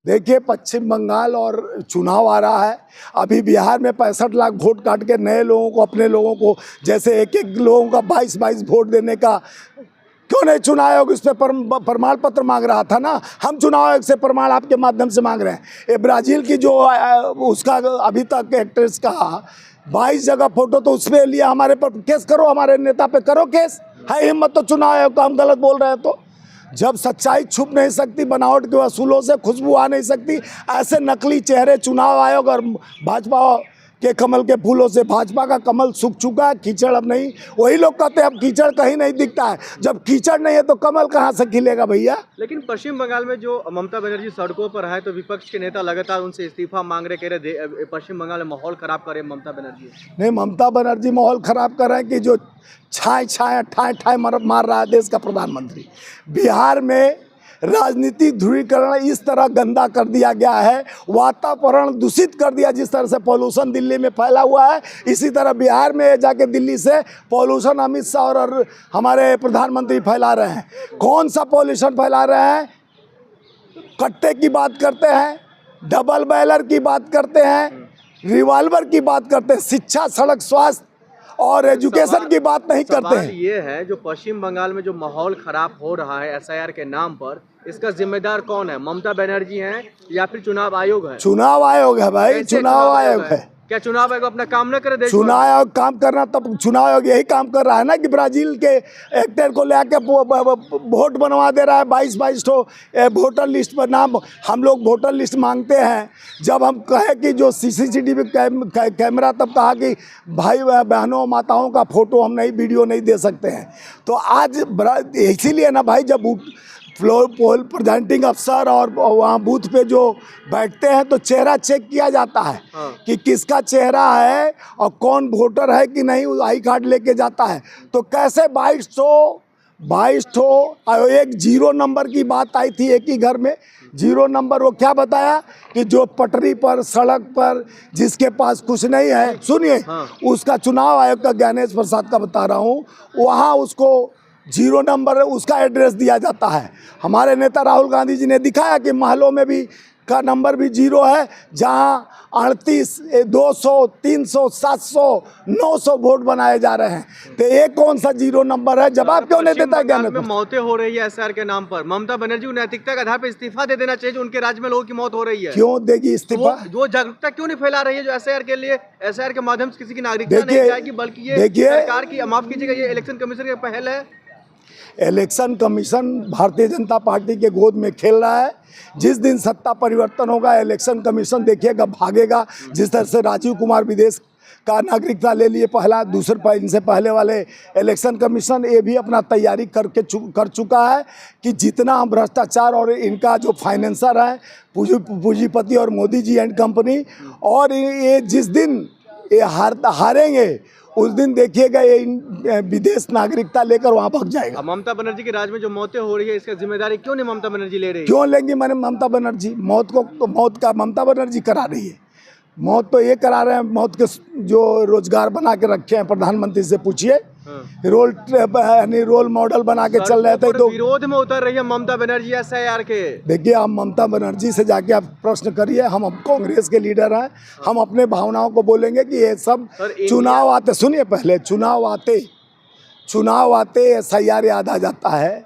देखिए, पश्चिम बंगाल और चुनाव आ रहा है। अभी बिहार में 65 लाख वोट काट के नए लोगों को, अपने लोगों को, जैसे एक एक लोगों का 22-22 वोट देने का क्यों नहीं चुनाव आयोग इस पर प्रमाण पत्र मांग रहा था ना। हम चुनाव आयोग से प्रमाण आपके माध्यम से मांग रहे हैं। ये ब्राज़ील की जो उसका अभी तक एक्ट्रेस का 22 जगह फोटो, तो उस पर लिया, हमारे पर केस करो, हमारे नेता पे करो केस। है हिम्मत तो चुनाव आयोग का, हम गलत बोल रहे हैं तो। जब सच्चाई छुप नहीं सकती, बनावट के वसूलों से खुशबू आ नहीं सकती, ऐसे नकली चेहरे चुनाव आयोग और भाजपा के कमल के फूलों से, भाजपा का कमल सूख चुका है, कीचड़ अब नहीं। वही लोग कहते हैं अब कीचड़ कहीं नहीं दिखता है। जब कीचड़ नहीं है तो कमल कहाँ से खिलेगा भैया। लेकिन पश्चिम बंगाल में जो ममता बनर्जी सड़कों पर है, तो विपक्ष के नेता लगातार उनसे इस्तीफा मांग रहे, कह रहे पश्चिम बंगाल में माहौल खराब करे ममता बनर्जी। नहीं, ममता बनर्जी माहौल खराब कर रहे हैं कि जो छाए ठाए मार रहा है देश का प्रधानमंत्री। बिहार में राजनीतिक ध्रुवीकरण इस तरह गंदा कर दिया गया है, वातावरण दूषित कर दिया, जिस तरह से पॉल्यूशन दिल्ली में फैला हुआ है, इसी तरह बिहार में जाके दिल्ली से पॉल्यूशन अमित शाह और हमारे प्रधानमंत्री फैला रहे हैं। कौन सा पॉल्यूशन फैला रहे हैं? कट्टे की बात करते हैं, डबल बैरल की बात करते हैं, रिवॉल्वर की बात करते हैं, शिक्षा, सड़क, स्वास्थ्य और एजुकेशन की बात नहीं करते हैं। ये है जो पश्चिम बंगाल में जो माहौल खराब हो रहा है एसआईआर के नाम पर, इसका जिम्मेदार कौन है? ममता बनर्जी हैं या फिर चुनाव आयोग है? चुनाव आयोग है भाई, चुनाव आयोग है। क्या चुनाव आयोग अपना काम न करे? चुनाव आयोग काम करना, तब चुनाव आयोग यही काम कर रहा है ना कि ब्राजील के एक्टर को लेके वोट बनवा दे रहा है। 22 ठो वोटर लिस्ट पर नाम, हम लोग वोटर लिस्ट मांगते हैं। जब हम कहे कि जो सीसीटीवी कैमरा, तब कहा कि भाई बहनों माताओं का फोटो हम नहीं, वीडियो नहीं दे सकते हैं। तो आज इसीलिए ना भाई, जब फ्लोर पोल प्रेजेंटिंग अफसर और वहाँ बूथ पे जो बैठते हैं तो चेहरा चेक किया जाता है कि किसका चेहरा है और कौन वोटर है कि नहीं, आई कार्ड लेके जाता है। तो कैसे 22 ठो एक 0 नंबर की बात आई थी एक ही घर में, 0 नंबर। वो क्या बताया कि जो पटरी पर, सड़क पर, जिसके पास कुछ नहीं है, सुनिए, उसका चुनाव आयोग का ज्ञानेश प्रसाद का बता रहा हूँ, वहाँ उसको 0 नंबर उसका एड्रेस दिया जाता है। हमारे नेता राहुल गांधी जी ने दिखाया कि महलों में भी का नंबर भी 0 है, जहां 38, 200, 300, 700, 900 वोट बनाए जा रहे हैं। तो ये कौन सा 0 नंबर है? जवाब क्यों नहीं देता ज्ञान में? मौतें हो रही है एसआर के नाम पर। ममता बनर्जी को नैतिकता के आधार पर इस्तीफा दे देना चाहिए। जो उनके राज्य में लोगों की मौत हो रही है, क्यों देगी इस्तीफा? वो जागरूकता क्यों नहीं फैला रही है जो एसआईआर के लिए? एसआईआर के माध्यम से किसी की नागरिकता नहीं जाएगी, बल्कि ये सरकार की, माफ कीजिएगा, ये इलेक्शन कमीशन की पहल है। Election commission Bharatiya Janata party के गोद में खेल रहा है। जिस दिन सत्ता परिवर्तन होगा, इलेक्शन कमीशन देखिएगा भागेगा। जिस तरह से राजीव कुमार विदेश का नागरिकता ले लिए पहला, दूसरे इनसे पहले वाले इलेक्शन कमीशन, ये भी अपना तैयारी कर चुका है कि जितना हम भ्रष्टाचार और इनका जो फाइनेंसर है पूंजीपति और मोदी जी एंड कंपनी, और ये जिस दिन ये हारेंगे उस दिन देखिएगा ये विदेश नागरिकता लेकर वहाँ भाग जाएगा। ममता बनर्जी के राज में जो मौतें हो रही है, इसका जिम्मेदारी क्यों नहीं ममता बनर्जी ले रही है? क्यों लेंगी? मैंने ममता बनर्जी मौत का ममता बनर्जी करा रही है। मौत तो ये करा रहे हैं, मौत के जो रोजगार बना के रखे हैं प्रधानमंत्री से पूछिए। रोल मॉडल बना के चल रहे थे, तो विरोध में उतर रही है ममता बनर्जी एसआईआर के। देखिए, आप ममता बनर्जी से जाके आप प्रश्न करिए। हम कांग्रेस के लीडर हैं, हम अपने भावनाओं को बोलेंगे कि ये सब चुनाव आते, सुनिए पहले, चुनाव आते एसआईआर याद आ जाता है।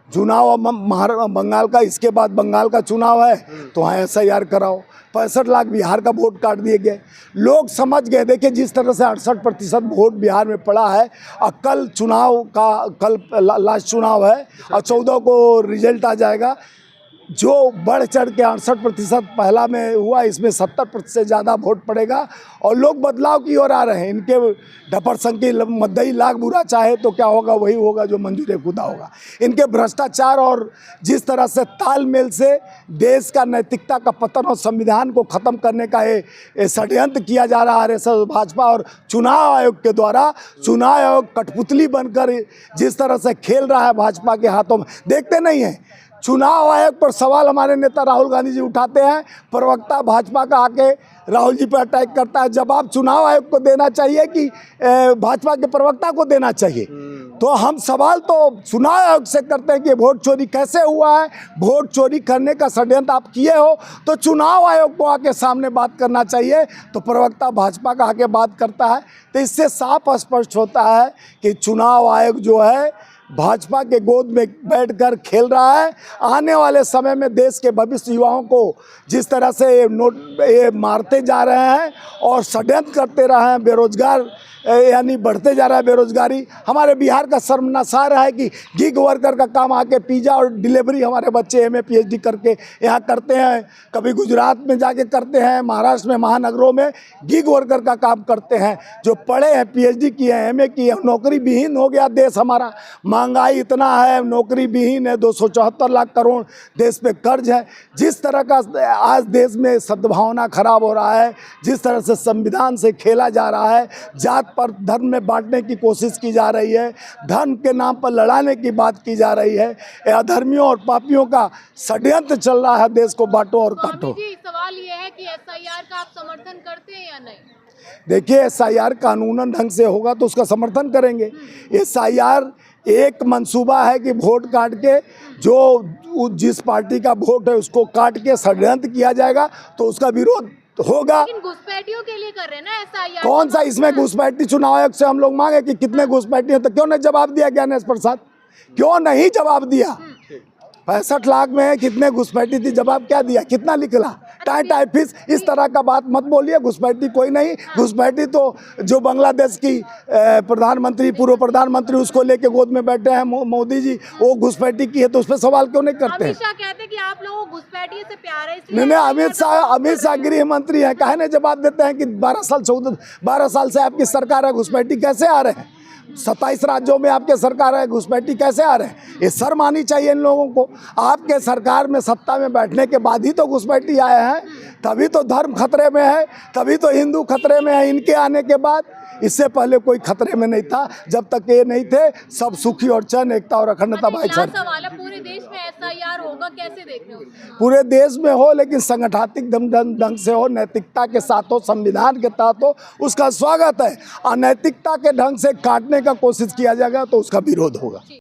चुनाव बंगाल का, इसके बाद बंगाल का चुनाव है तो वहाँ एसआईआर कराओ। 65 लाख बिहार का वोट काट दिए गए। लोग समझ गए। देखिए, जिस तरह से 68% वोट बिहार में पड़ा है, और कल लास्ट चुनाव है और 14 को रिजल्ट आ जाएगा। जो बढ़ चढ़ के 68% पहला में हुआ, इसमें 70% से ज़्यादा वोट पड़ेगा और लोग बदलाव की ओर आ रहे हैं। इनके ढपर संग की मद्दई लाख बुरा चाहे तो क्या होगा, वही होगा जो मंजूर खुदा होगा। इनके भ्रष्टाचार और जिस तरह से तालमेल से देश का नैतिकता का पतन और संविधान को ख़त्म करने का ये षड्यंत्र किया जा रहा है भाजपा और चुनाव आयोग के द्वारा। चुनाव आयोग कठपुतली बनकर जिस तरह से खेल रहा है भाजपा के हाथों में, देखते नहीं हैं। चुनाव आयोग पर सवाल हमारे नेता राहुल गांधी जी उठाते हैं, प्रवक्ता भाजपा का आके राहुल जी पर अटैक करता है। जवाब चुनाव आयोग को देना चाहिए कि भाजपा के प्रवक्ता को देना चाहिए? तो हम सवाल तो चुनाव आयोग से करते हैं कि वोट चोरी कैसे हुआ है। वोट चोरी करने का षड्यंत्र आप किए हो तो चुनाव आयोग को आके सामने बात करना चाहिए। तो प्रवक्ता भाजपा का आके बात करता है तो इससे साफ स्पष्ट होता है कि चुनाव आयोग जो है भाजपा के गोद में बैठकर खेल रहा है। आने वाले समय में देश के भविष्य युवाओं को जिस तरह से ये मारते जा रहे हैं और षड्यंत्र करते रहे हैं, बेरोजगार यानी बढ़ते जा रहा है बेरोजगारी। हमारे बिहार का शर्मनासार है कि गिग वर्कर का काम आके पिज़्ज़ा और डिलीवरी हमारे बच्चे एमए पीएचडी करके यहाँ करते हैं, कभी गुजरात में जाके करते हैं, महाराष्ट्र में महानगरों में गिग वर्कर का काम करते हैं। जो पढ़े हैं, पीएचडी किए हैं, एमए किए हैं, नौकरी विहीन हो गया देश हमारा। महंगाई इतना है, नौकरी विहीन है, 274 लाख करोड़ देश पे कर्ज है। जिस तरह का आज देश में सद्भावना खराब हो रहा है, जिस तरह से संविधान से खेला जा रहा है, जात पर धर्म में बांटने की कोशिश की जा रही है, धर्म के नाम पर लड़ाने की बात की जा रही है, अधर्मियों और पापियों का षड्यंत्र चल रहा है, देश को बांटो और काटो। जी, सवाल ये है कि एसआईआर का आप समर्थन करते हैं या नहीं? देखिए, एसआईआर कानूनन ढंग से होगा तो उसका समर्थन करेंगे। एसआईआर एक मंसूबा है कि वोट काट के जो जिस पार्टी का वोट है उसको काट के षड्यंत्र किया जाएगा तो उसका विरोध होगा। लेकिन घुसपैठियों के लिए कर रहे हैं ना एसआईआर। कौन सा इसमें घुसपैठी? चुनाव आयोग से हम लोग मांगे कि कितने घुसपैठी हैं, तो क्यों नहीं जवाब दिया ज्ञानेश प्रसाद? क्यों नहीं जवाब दिया? 65 लाख में कितने घुसपैठी थी, जवाब क्या दिया? कितना निकला? टाई फीस, इस तरह का बात मत बोलिए। घुसपैठी कोई नहीं। घुसपैठी तो जो बांग्लादेश की प्रधानमंत्री, पूर्व प्रधानमंत्री, उसको लेके गोद में बैठे हैं मोदी जी, वो घुसपैठी की है तो उस पर सवाल क्यों नहीं करते हैं? अमित शाह कहते हैं कि आप लोगों को घुसपैठी से प्यार है, नहीं, अमित शाह गृह मंत्री है, काहे नहीं जवाब देते हैं कि 12 साल से आपकी सरकार है, घुसपैठी कैसे आ रहे हैं? 27 राज्यों में आपके सरकार है, घुसपैठी कैसे आ रहे हैं? ये शर्म आनी चाहिए इन लोगों को। आपके सरकार में सत्ता में बैठने के बाद ही तो घुसपैठी आए हैं, तभी तो धर्म खतरे में है, तभी तो हिंदू खतरे में है इनके आने के बाद। इससे पहले कोई खतरे में नहीं था, जब तक ये नहीं थे सब सुखी और चैन, एकता और अखंडता भाईचारा। सवाल है, पूरे देश में एसआईआर होगा, कैसे देख रहे हो? पूरे देश में हो, लेकिन संगठित ढंग से हो, नैतिकता के साथ हो, संविधान के तहत हो, उसका स्वागत है। अनैतिकता के ढंग से काटने का कोशिश किया जाएगा तो उसका विरोध होगा।